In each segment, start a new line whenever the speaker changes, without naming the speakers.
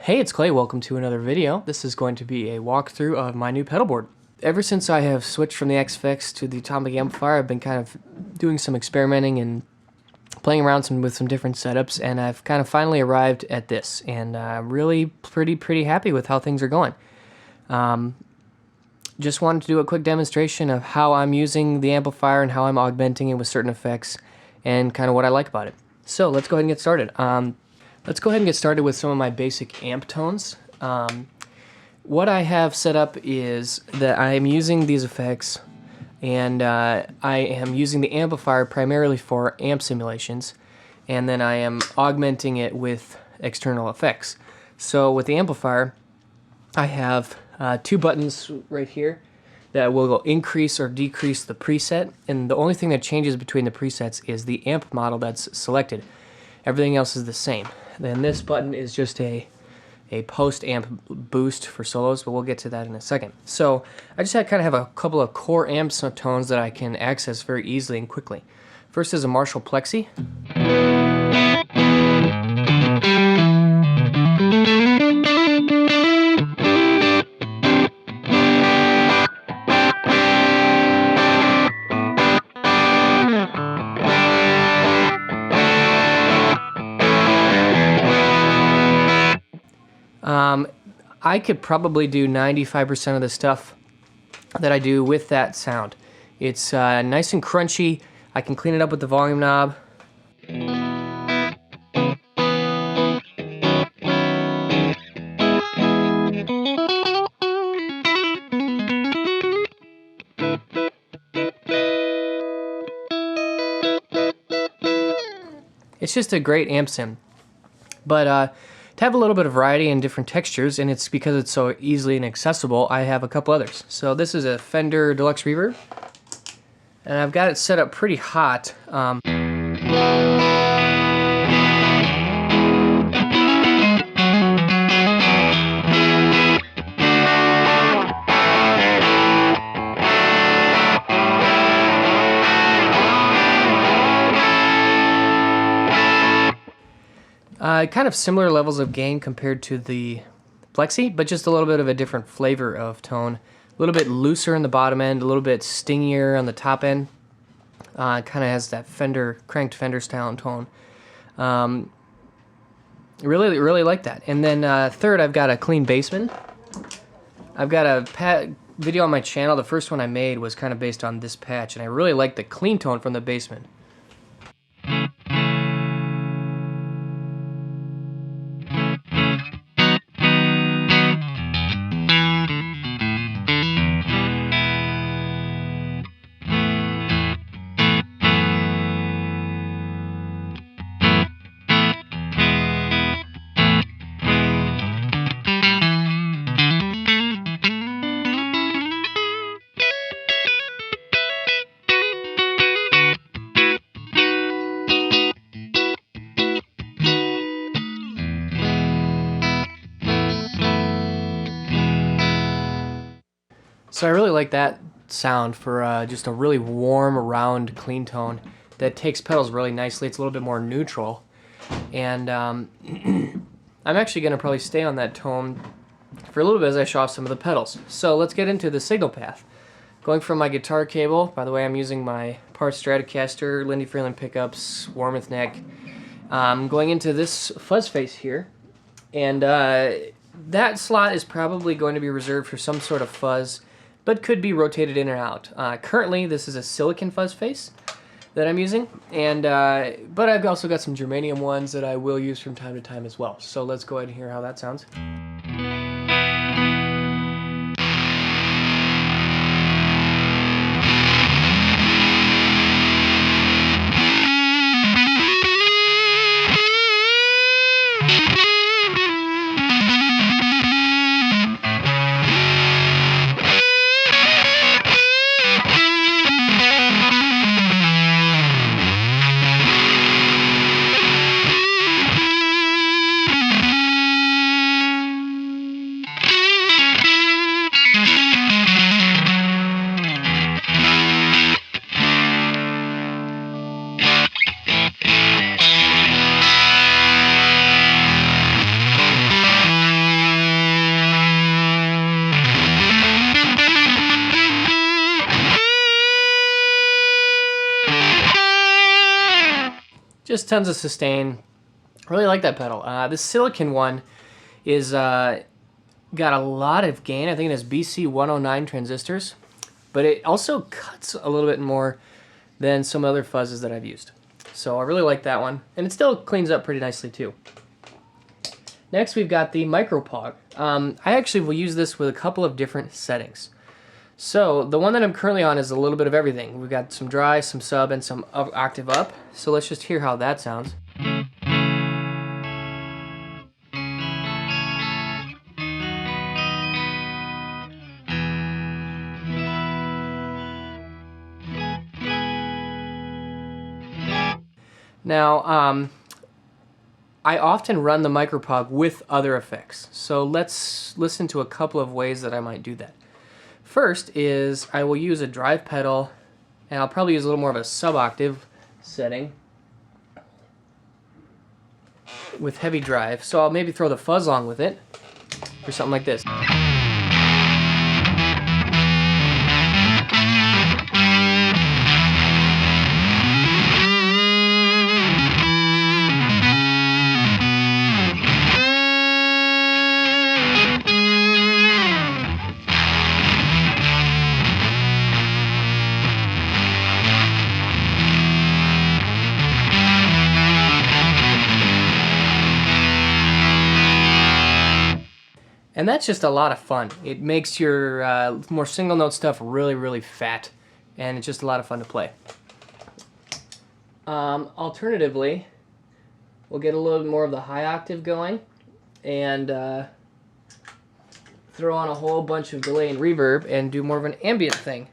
Hey, it's Clay. Welcome to another video. This is going to be a walkthrough of my new pedalboard. Ever since I have switched from the XFX to the Atomic Amplifire, I've been kind of doing some experimenting and playing around with some different setups, and I've kind of finally arrived at this, and I'm really pretty happy with how things are going. Just wanted to do a quick demonstration of how I'm using the amplifier and how I'm augmenting it with certain effects and kind of what I like about it. So let's go ahead and get started. Let's go ahead and get started with some of my basic amp tones. What I have set up is that I am using these effects, and I am using the amplifier primarily for amp simulations, and then I am augmenting it with external effects. So with the amplifier, I have two buttons right here that will increase or decrease the preset, and the only thing that changes between the presets is the amp model that's selected. Everything else is the same. Then this button is just a post-amp boost for solos, but we'll get to that in a second. So I just kind of have a couple of core amp tones that I can access very easily and quickly. First is a Marshall Plexi. I could probably do 95% of the stuff that I do with that sound. It's nice and crunchy. I can clean it up with the volume knob. It's just a great amp sim. But to have a little bit of variety and different textures, and it's because it's so easily inaccessible, I have a couple others. So this is a Fender Deluxe Reverb, and I've got it set up pretty hot. Kind of similar levels of gain compared to the Plexi, but just a little bit of a different flavor of tone. A little bit looser in the bottom end, a little bit stingier on the top end. Kind of has that cranked Fender style tone. Really like that. And then third, I've got a clean bassman. I've got a video on my channel. The first one I made was kind of based on this patch, and I really like the clean tone from the bassman. So I really like that sound for just a really warm, round, clean tone that takes pedals really nicely. It's a little bit more neutral. And I'm actually going to probably stay on that tone for a little bit as I show off some of the pedals. So let's get into the signal path. Going from my guitar cable, by the way, I'm using my Part Stratocaster, Lindy Freeland pickups, Warmoth neck. Going into this fuzz face here. And that slot is probably going to be reserved for some sort of fuzz, but could be rotated in and out. Currently, this is a silicon fuzz face that I'm using, and but I've also got some germanium ones that I will use from time to time as well. So let's go ahead and hear how that sounds. Just tons of sustain. Really like that pedal. This silicon one is got a lot of gain. I think it has BC 109 transistors, but it also cuts a little bit more than some other fuzzes that I've used. So I really like that one, and it still cleans up pretty nicely too. Next, we've got the Micropog. I actually will use this with a couple of different settings. So the one that I'm currently on is a little bit of everything. We've got some dry, some sub, and some octave up. So let's just hear how that sounds. Now, I often run the Micropog with other effects. So let's listen to a couple of ways that I might do that. First is I will use a drive pedal, and I'll probably use a little more of a sub-octave setting with heavy drive. So I'll maybe throw the fuzz along with it, or something like this. And that's just a lot of fun. It makes your more single note stuff really, really fat, and it's just a lot of fun to play. Alternatively, we'll get a little bit more of the high octave going, and throw on a whole bunch of delay and reverb, and do more of an ambient thing.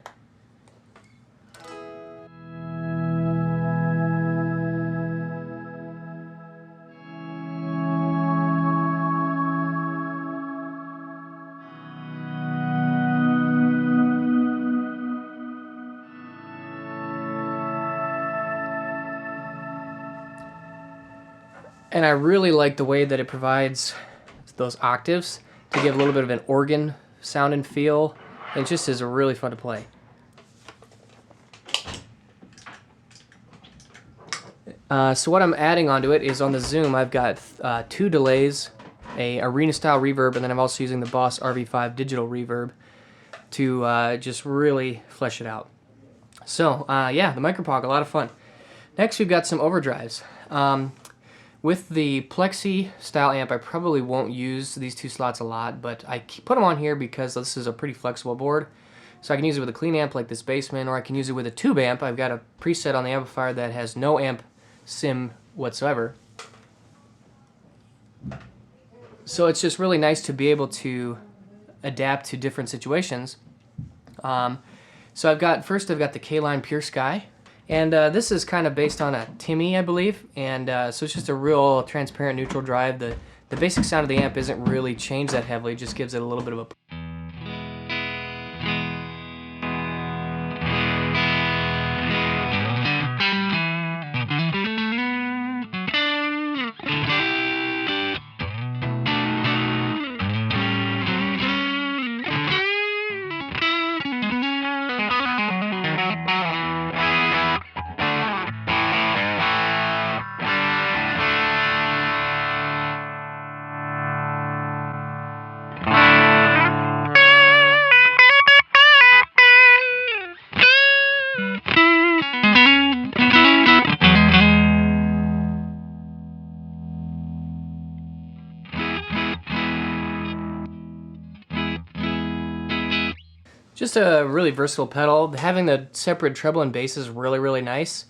And I really like the way that it provides those octaves to give a little bit of an organ sound and feel. It just is really fun to play. So what I'm adding onto it is on the Zoom, I've got 2 delays, a arena style reverb, and then I'm also using the Boss RV5 digital reverb to just really flesh it out. So yeah, the Micropog, a lot of fun. Next we've got some overdrives. With the Plexi style amp, I probably won't use these 2 slots a lot, but I put them on here because this is a pretty flexible board. So I can use it with a clean amp like this Bassman, or I can use it with a tube amp. I've got a preset on the amplifier that has no amp sim whatsoever. So it's just really nice to be able to adapt to different situations. So I've got the K-Line Pure Sky. And this is kind of based on a Timmy, I believe, and so it's just a real transparent neutral drive. The basic sound of the amp isn't really changed that heavily, it just gives it a little bit of a... Just a really versatile pedal. Having the separate treble and bass is really, really nice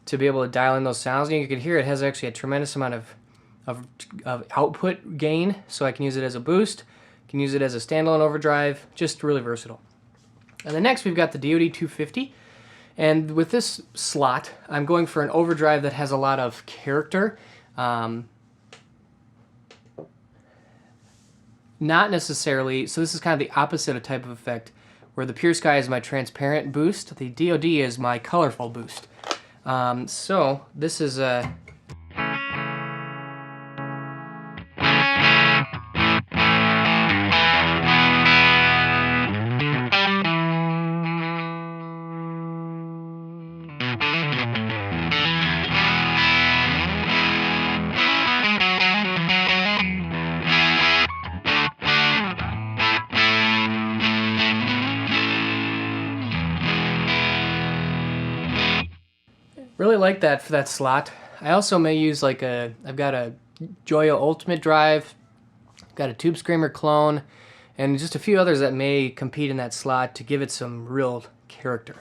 to be able to dial in those sounds. And you can hear it has actually a tremendous amount of output gain, so I can use it as a boost, can use it as a standalone overdrive, just really versatile. And then next we've got the DoD 250. And with this slot, I'm going for an overdrive that has a lot of character. Not necessarily, so this is kind of the opposite of type of effect, where the Pure Sky is my transparent boost, the DoD is my colorful boost. So this is a... Really like that for that slot. I also may use like I've got a Joyo Ultimate Drive, got a Tube Screamer clone, and just a few others that may compete in that slot to give it some real character.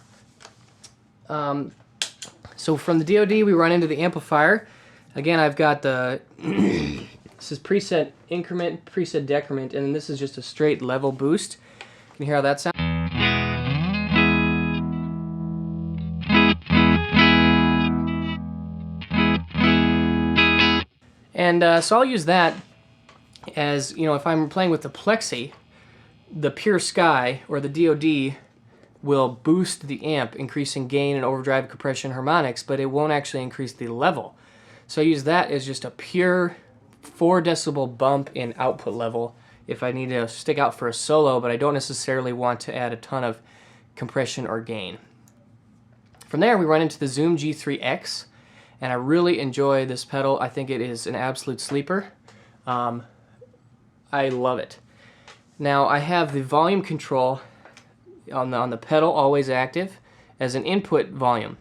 So from the DoD, we run into the amplifier. Again, I've got the, this is preset increment, preset decrement, and this is just a straight level boost. Can you hear how that sounds? And so I'll use that as, you know, if I'm playing with the Plexi, the Pure Sky, or the DoD, will boost the amp, increasing gain and overdrive, compression, harmonics, but it won't actually increase the level. So I use that as just a pure 4 decibel bump in output level if I need to stick out for a solo, but I don't necessarily want to add a ton of compression or gain. From there, we run into the Zoom G3X, and I really enjoy this pedal. I think it is an absolute sleeper. I love it. Now, I have the volume control on the pedal always active as an input volume.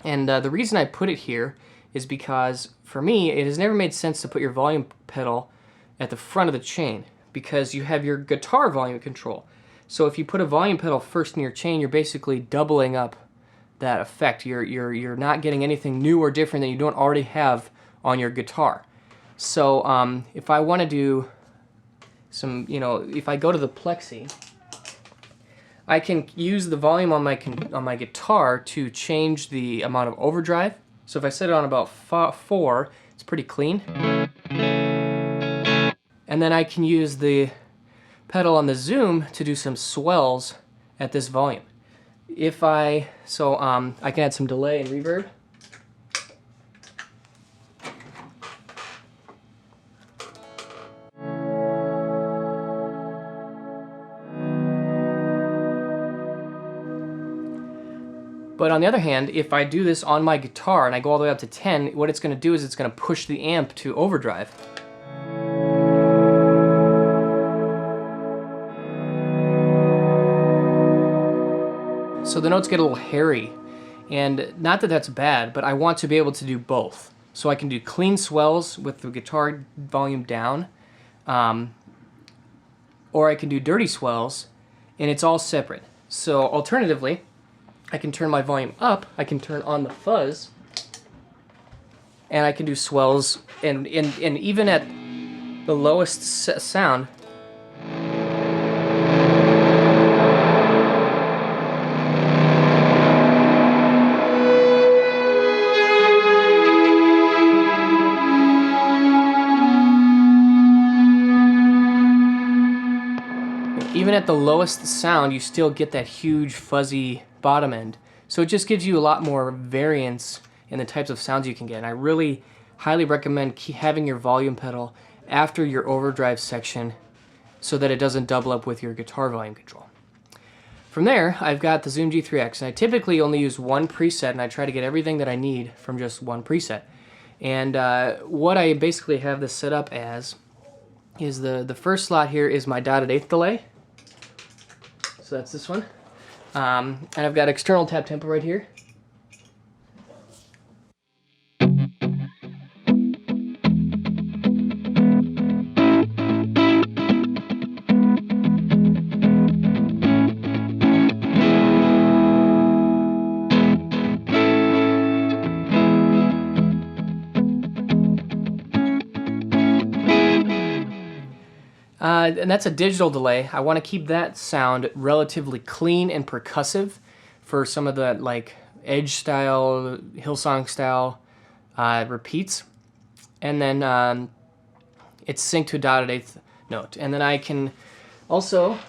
And the reason I put it here is because, for me, it has never made sense to put your volume pedal at the front of the chain, because you have your guitar volume control. So if you put a volume pedal first in your chain, you're basically doubling up that effect. You're not getting anything new or different that you don't already have on your guitar. So if I want to do some, you know, if I go to the Plexi, I can use the volume on my guitar to change the amount of overdrive. So if I set it on about 4, it's pretty clean. And then I can use the pedal on the Zoom to do some swells at this volume. If I can add some delay and reverb. But on the other hand, if I do this on my guitar and I go all the way up to 10, what it's going to do is it's going to push the amp to overdrive. So the notes get a little hairy. And not that that's bad, but I want to be able to do both. So I can do clean swells with the guitar volume down, or I can do dirty swells, and it's all separate. So alternatively, I can turn my volume up, I can turn on the fuzz, and I can do swells, and even at the lowest sound, even at the lowest sound, you still get that huge fuzzy bottom end. So it just gives you a lot more variance in the types of sounds you can get. And I really highly recommend having your volume pedal after your overdrive section so that it doesn't double up with your guitar volume control. From there, I've got the Zoom G3X, and I typically only use one preset, and I try to get everything that I need from just one preset. And what I basically have this set up as is the first slot here is my dotted eighth delay. So that's this one. And I've got external tap tempo right here. And that's a digital delay. I want to keep that sound relatively clean and percussive for some of the like edge style, Hillsong style repeats. And then it's synced to a dotted eighth note. And then I can also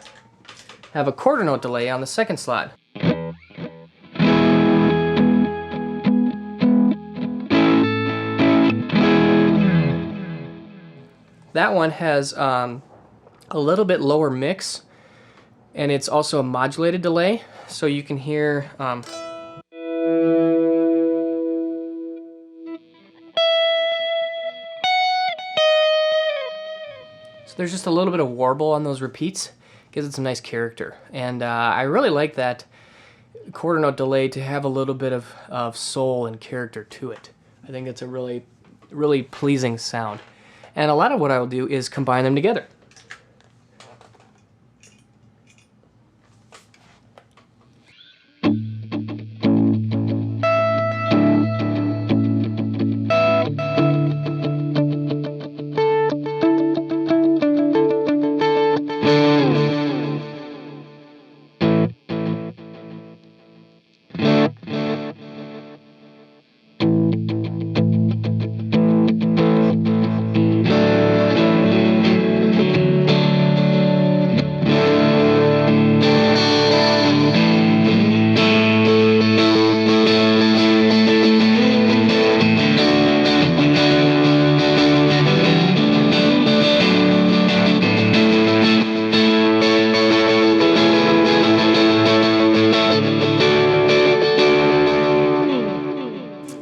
have a quarter note delay on the second slot. That one has a little bit lower mix, and it's also a modulated delay, so you can hear so there's just a little bit of warble on those repeats, gives it some nice character, and I really like that. quarter note delay to have a little bit of soul and character to it. I think it's a really, really pleasing sound. And a lot of what I will do is combine them together.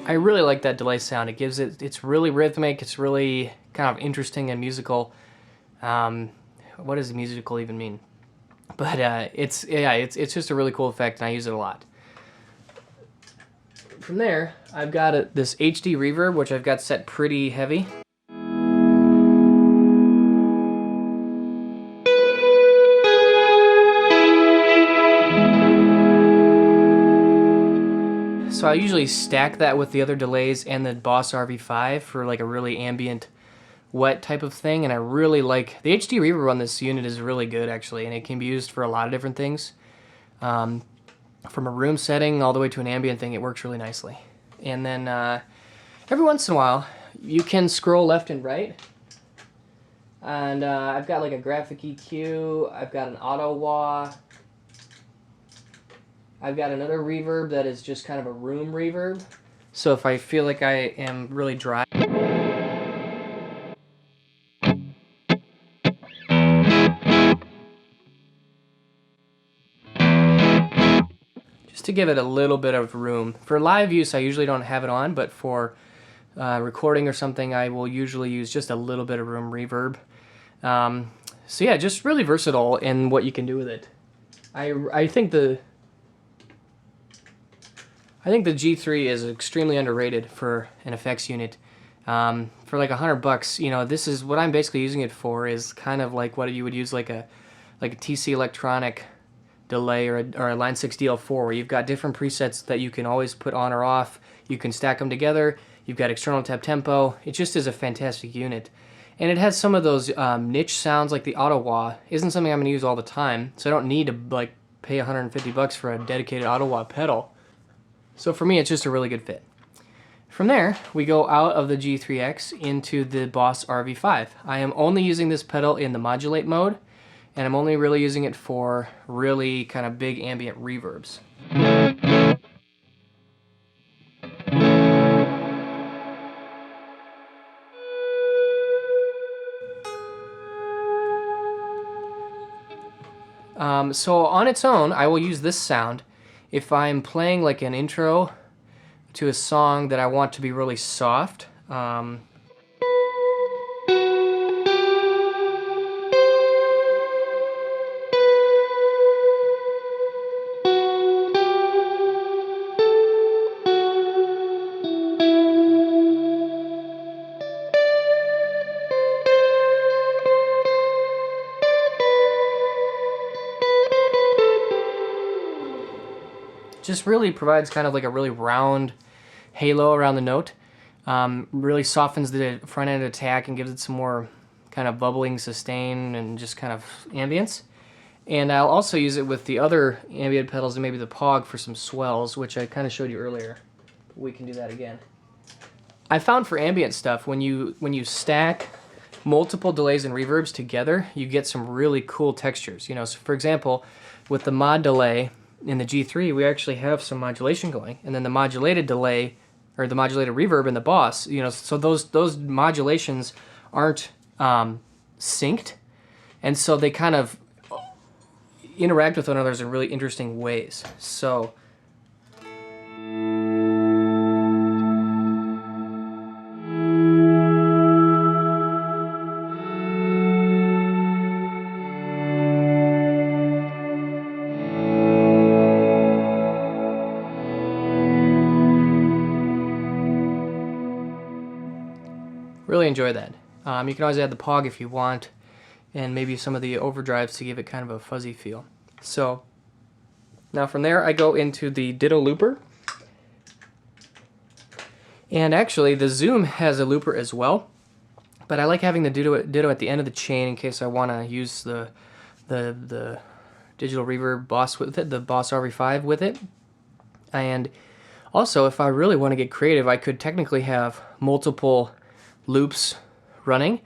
I really like that delay sound. It gives it's really rhythmic. It's really kind of interesting and musical. What does musical even mean? But it's just a really cool effect, and I use it a lot. From there, I've got this HD reverb, which I've got set pretty heavy. So I usually stack that with the other delays and the Boss RV5 for like a really ambient, wet type of thing. And I really like the HD reverb on this unit is really good actually, and it can be used for a lot of different things. From a room setting all the way to an ambient thing, it works really nicely. And then every once in a while, you can scroll left and right. And I've got like a graphic EQ. I've got an auto wah. I've got another reverb that is just kind of a room reverb. So if I feel like I am really dry, just to give it a little bit of room. For live use, I usually don't have it on, but for recording or something, I will usually use just a little bit of room reverb. So yeah, just really versatile in what you can do with it. I think the G3 is extremely underrated for an effects unit. For like $100, you know, this is what I'm basically using it for. Is kind of like what you would use like a TC Electronic delay or a Line 6 DL4, where you've got different presets that you can always put on or off. You can stack them together. You've got external tap tempo. It just is a fantastic unit, and it has some of those niche sounds like the auto wah. Isn't something I'm going to use all the time, so I don't need to like pay $150 for a dedicated auto wah pedal. So for me, it's just a really good fit. From there, we go out of the G3X into the Boss RV5. I am only using this pedal in the modulate mode, and I'm only really using it for really kind of big ambient reverbs. So on its own, I will use this sound if I'm playing like an intro to a song that I want to be really soft. Just really provides kind of like a really round halo around the note. Really softens the front end attack and gives it some more kind of bubbling sustain and just kind of ambience. And I'll also use it with the other ambient pedals and maybe the Pog for some swells, which I kind of showed you earlier. We can do that again. I found for ambient stuff, when you stack multiple delays and reverbs together, you get some really cool textures. You know, so for example, with the mod delay in the G3, we actually have some modulation going, and then the modulated delay or the modulated reverb in the Boss, you know, so those modulations aren't synced, and so they kind of interact with one another in really interesting ways. So really enjoy that. You can always add the Pog if you want, and maybe some of the overdrives to give it kind of a fuzzy feel. So now from there I go into the Ditto looper. And actually the Zoom has a looper as well, but I like having the Ditto at the end of the chain in case I want to use the digital reverb Boss with it, the Boss RV5 with it. And also, if I really want to get creative, I could technically have multiple loops running.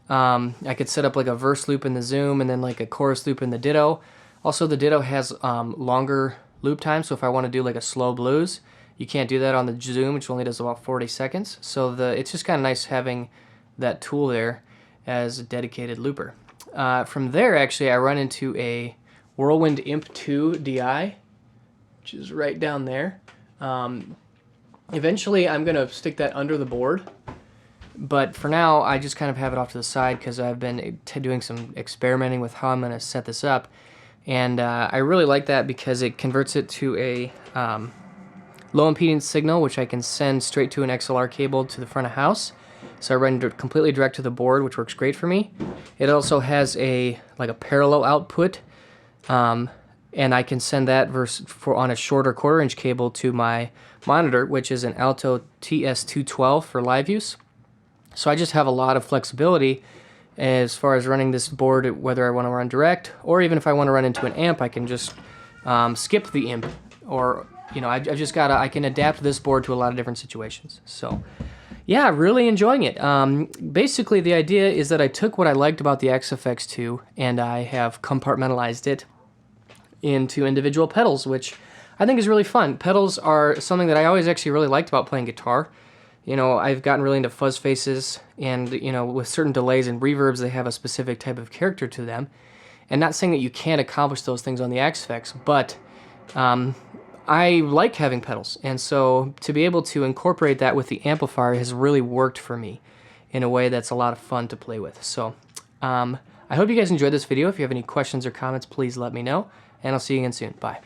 I could set up like a verse loop in the Zoom and then like a chorus loop in the Ditto. Also, the Ditto has longer loop time, so if I want to do like a slow blues, you can't do that on the Zoom, which only does about 40 seconds. So it's just kind of nice having that tool there as a dedicated looper. From there, actually, I run into a Whirlwind Imp 2 DI, which is right down there. Eventually, I'm going to stick that under the board, but for now, I just kind of have it off to the side because I've been doing some experimenting with how I'm going to set this up. And I really like that because it converts it to a low impedance signal, which I can send straight to an XLR cable to the front of house. So I run completely direct to the board, which works great for me. It also has a parallel output, and I can send that on a shorter 1/4-inch cable to my monitor, which is an Alto TS212 for live use. So I just have a lot of flexibility as far as running this board, whether I want to run direct, or even if I want to run into an amp, I can just skip the imp, or I can adapt this board to a lot of different situations. So yeah, really enjoying it. Basically, the idea is that I took what I liked about the XFX2 and I have compartmentalized it into individual pedals, which I think is really fun. Pedals are something that I always actually really liked about playing guitar. I've gotten really into fuzz faces, and with certain delays and reverbs, they have a specific type of character to them. And not saying that you can't accomplish those things on the XFX, but I like having pedals, and so to be able to incorporate that with the amplifier has really worked for me in a way that's a lot of fun to play with. So I hope you guys enjoyed this video. If you have any questions or comments, please let me know, and I'll see you again soon. Bye.